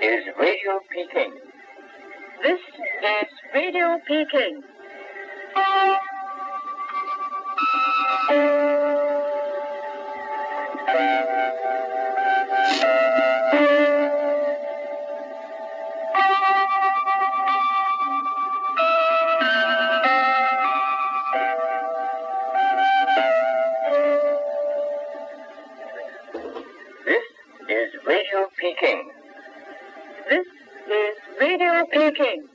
is Radio Peking. This is Radio Peking. This is Radio Peking. This is Radio Peking.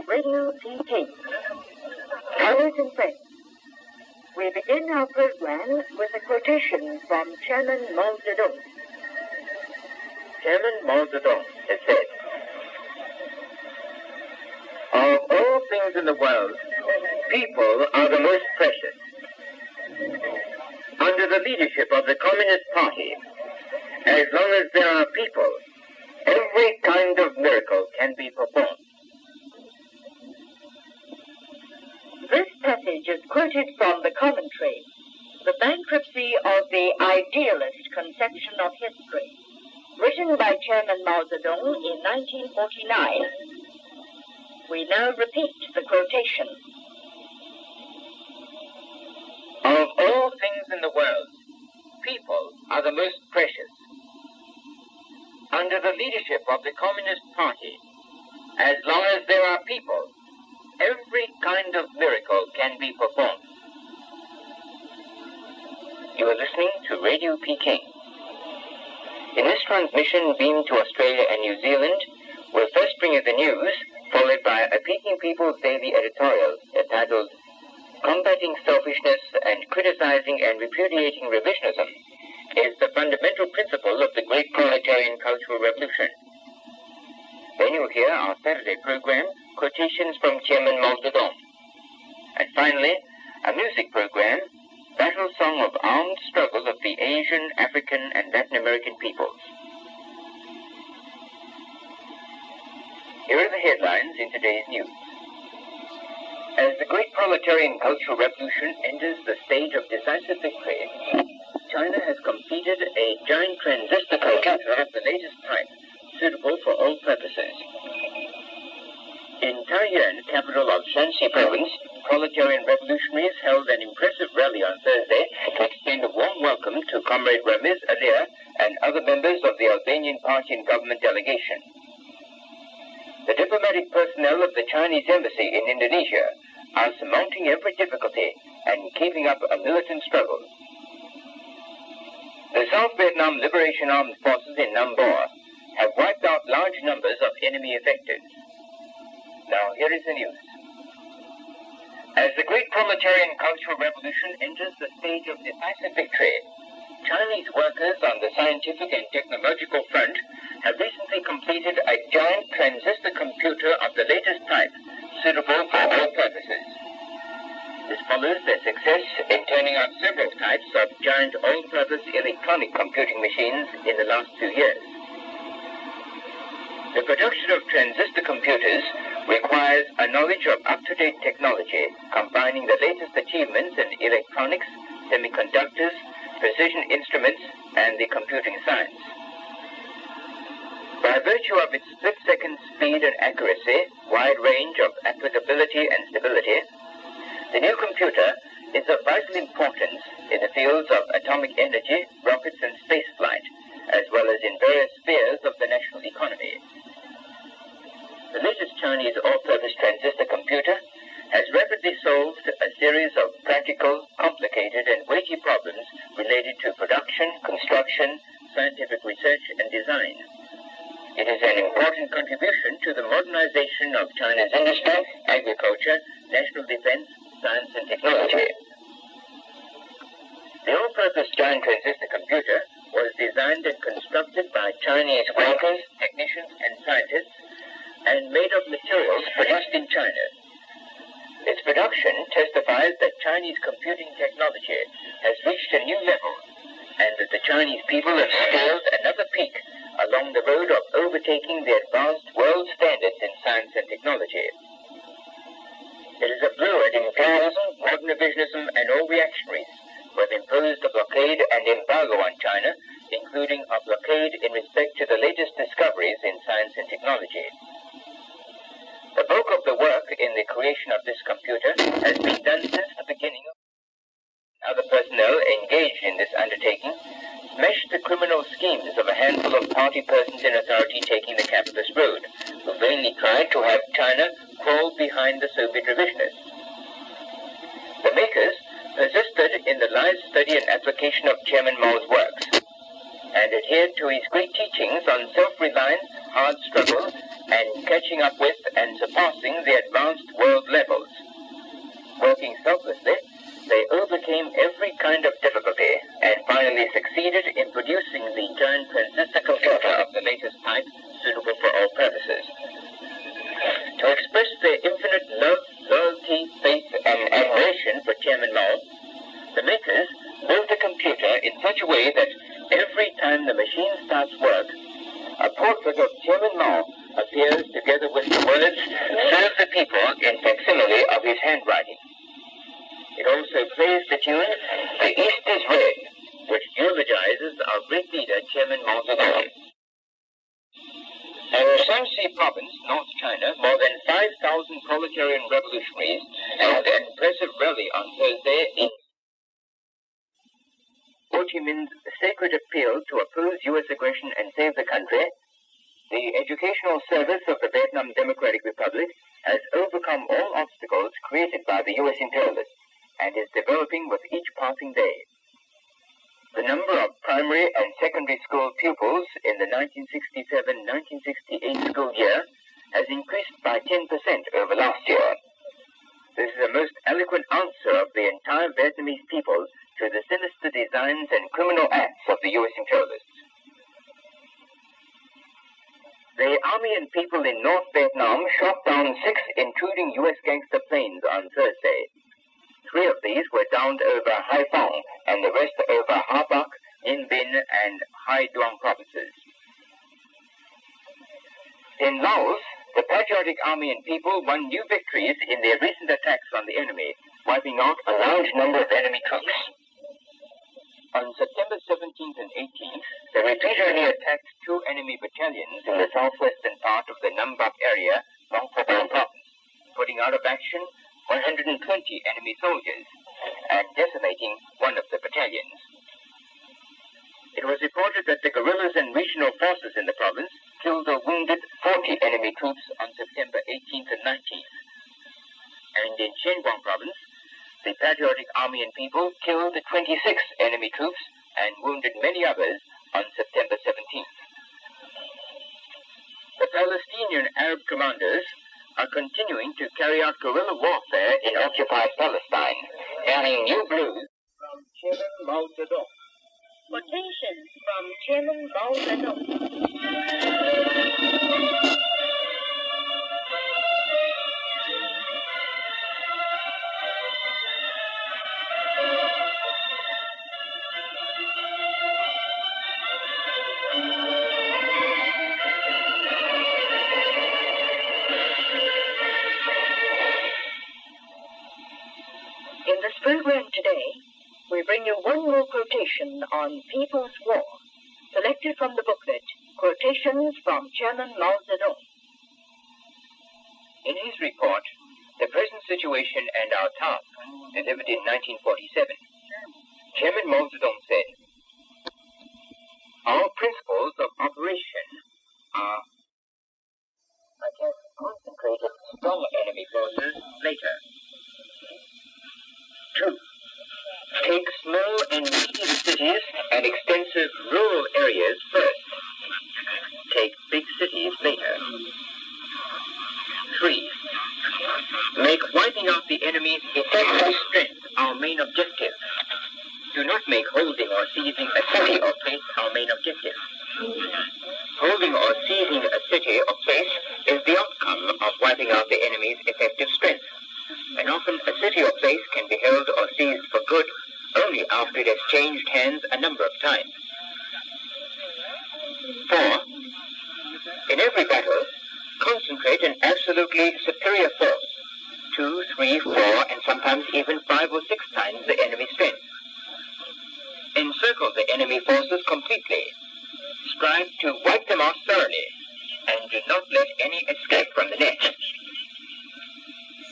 Radio Peking. Colleagues and friends, we begin our program with a quotation from Chairman Mao Zedong. Chairman Mao Zedong has said, "Of all things in the world, people are the most precious. Under the leadership of the Communist Party, as long as there are people, every kind of miracle can be performed." This passage is quoted from the commentary, The Bankruptcy of the Idealist Conception of History, written by Chairman Mao Zedong in 1949. We now repeat the quotation. Of all things in the world, people are the most precious. Under the leadership of the Communist Party, as long as there are people, every kind of miracle can be performed. You are listening to Radio Peking. In this transmission beamed to Australia and New Zealand, we'll first bring you the news, followed by a Peking People's Daily editorial entitled "Combating Selfishness and Criticizing and Repudiating Revisionism is the Fundamental Principle of the Great Proletarian Cultural Revolution." Then you'll hear our Saturday program, Quotations from Chairman Mao Zedong. And finally, a music program, Battle Song of Armed Struggle of the Asian, African, and Latin American Peoples. Here are the headlines in today's news. As the Great Proletarian Cultural Revolution enters the stage of decisive victory, China has completed a giant transistor computer of the latest type, suitable for all purposes. In Taiyuan, capital of Shanxi province, proletarian revolutionaries held an impressive rally on Thursday to extend a warm welcome to Comrade Ramiz Alia and other members of the Albanian party and government delegation. The diplomatic personnel of the Chinese embassy in Indonesia are surmounting every difficulty and keeping up a militant struggle. The South Vietnam Liberation Armed Forces in Nam Boa have wiped out large numbers of enemy effectives. Now, here is the news. As the Great Proletarian Cultural Revolution enters the stage of decisive victory, Chinese workers on the scientific and technological front have recently completed a giant transistor computer of the latest type, suitable for all purposes. This follows their success in turning out several types of giant all-purpose electronic computing machines in the last few years. The production of transistor computers requires a knowledge of up-to-date technology, combining the latest achievements in electronics, semiconductors, precision instruments, and the computing science. By virtue of its split-second speed and accuracy, wide range of applicability and stability, the new computer is of vital importance in the fields of atomic energy, rockets, and spaceflight, as well as in various spheres of the national economy. The latest Chinese all-purpose transistor computer has rapidly solved a series of practical, complicated, and weighty problems related to production, construction, scientific research, and design. It is an important contribution to the modernization of China's industry, agriculture, national defense, science and technology. The all-purpose giant transistor computer was designed and constructed by Chinese workers, technicians and scientists and made of materials produced in China. Its production testifies that Chinese computing technology has reached a new level and that the Chinese people have scaled another peak along the road of overtaking the advanced world standards in science and technology. It is a blow at imperialism, modern revisionism, and all reactionaries who have imposed a blockade and embargo on China, including a blockade in respect to the latest discoveries in science and technology. The bulk of the work in the creation of this computer has been done since the beginning. Other personnel engaged in this undertaking smashed the criminal schemes of a handful of party persons in authority taking the capitalist road, who vainly tried to have China crawl behind the Soviet revisionists. The makers persisted in the live study and application of Chairman Mao's works, and adhered to his great teachings on self-reliance, hard struggle, and catching up with and surpassing the advanced world levels. Working selflessly, they overcame every kind of difficulty and finally succeeded in producing the giant transistor computer of the latest type suitable for all purposes. To express their infinite love, loyalty, faith, and admiration for Chairman Mao, the makers built the computer in such a way that every time the machine starts work, a portrait of Chairman Mao appears together with the words, "Serve the people," in facsimile of his handwriting. It also plays the tune, "The East is Red," which eulogizes our great leader, Chairman Mao Zedong. In Shanxi province, North China, more than 5,000 proletarian revolutionaries held an impressive rally on Thursday in Ho Chi Minh's sacred appeal to oppose U.S. aggression and save the country. The Educational Service of the Vietnam Democratic Republic has overcome all obstacles created by the U.S. imperialists and is developing with each passing day. The number of primary and secondary school pupils in the 1967-1968 school year has increased by 10% over last year. This is a most eloquent answer of the entire Vietnamese people to the sinister designs and criminal acts of the U.S. imperialists. The army and people in North Vietnam shot down 6 intruding U.S. gangster planes on Thursday. 3 of these were downed over Haiphong and the rest over Ha Bac, Ninh Binh, and Hai Duong provinces. In Laos, the patriotic army and people won new victories in their recent attacks on the enemy, wiping out a large number of enemy troops. On September 17th and 18th, they repeatedly attacked 2 enemy battalions in the southwestern part of the Nam Bac area, Long Pho Bang province, putting out of action 120 enemy soldiers and decimating one of the battalions. It was reported that the guerrillas and regional forces in the province killed or wounded 40 enemy troops on September 18th and 19th. And in Shenguang province, the patriotic army and people killed 26 enemy troops and wounded many others on September 17th. The Palestinian Arab commanders are continuing to carry out guerrilla warfare in occupied Palestine, earning new blues from Chairman Mao Zedong. Quotations from Chairman Mao Zedong. In this program today, we bring you one more quotation on People's War, selected from the booklet, Quotations from Chairman Mao Zedong. In his report, The Present Situation and Our Task, delivered in 1947, Chairman Mao Zedong said, "Our principles of operation are attack concentrated strong enemy forces later. 2. Take small and medium cities and extensive rural areas first. Take big cities cities later. 3. Make wiping out the enemy's effective strength our main objective. Do not make holding or seizing a city or place our main objective. Holding or seizing a city or place is the outcome of wiping out the enemy's effective strength, and often a city or place can be held or seized for good only after it has changed hands a number of times. 4. In every battle, concentrate an absolutely superior force, 2, 3, 4, and sometimes even 5 or 6 times the enemy's strength. Encircle the enemy forces completely. Strive to wipe them out thoroughly, and do not let any escape from the net.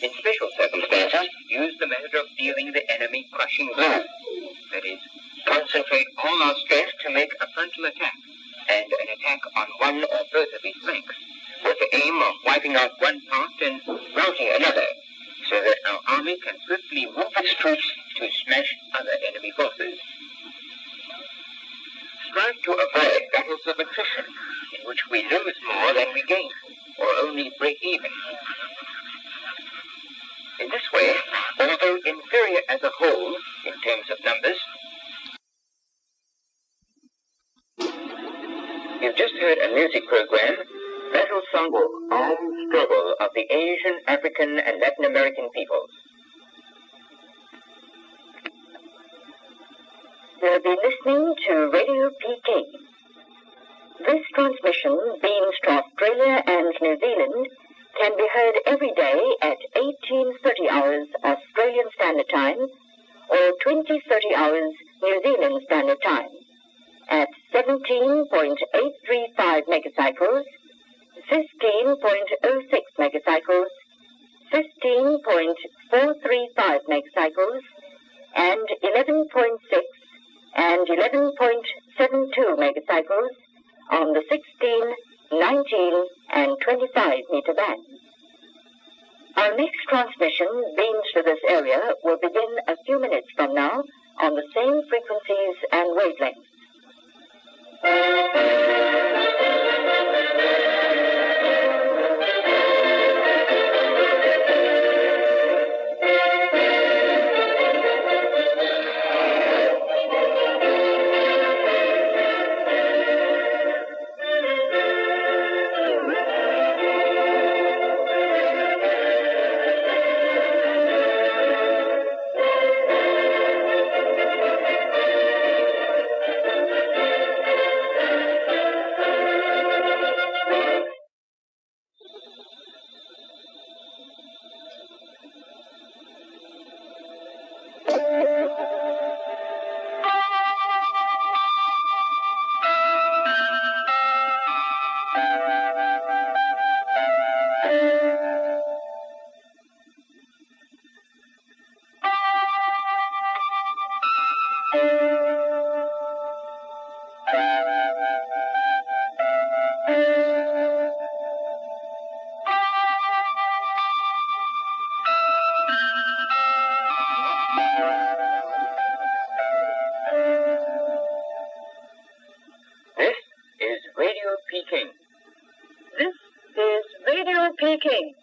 In special circumstances, use the method of dealing the enemy crushing blow. That is, concentrate all our strength to make a frontal attack, and an attack on one or both of his flanks, with the aim of wiping out one part and routing another, so that our army can swiftly move its troops to smash other enemy forces. Strive to avoid battles of attrition, in which we lose more than we gain, or only break even. In this way, although inferior as a whole in terms of numbers, you've just heard a music program, Battle Songbook, Armed Struggle of the Asian, African, and Latin American Peoples. You'll be listening to Radio Peking. This transmission, beamed to Australia and New Zealand, can be heard every day at 18:30 hours Australian Standard Time or 20:30 hours New Zealand Standard Time at 17.835 megacycles, 15.06 megacycles, 15.435 megacycles, and 11.6 and 11.72 megacycles on the 16, 19, and 25 meter band. Our next transmission beamed to this area will begin a few minutes from now on the same frequencies and wavelengths. Radio Peking. This is Radio Peking.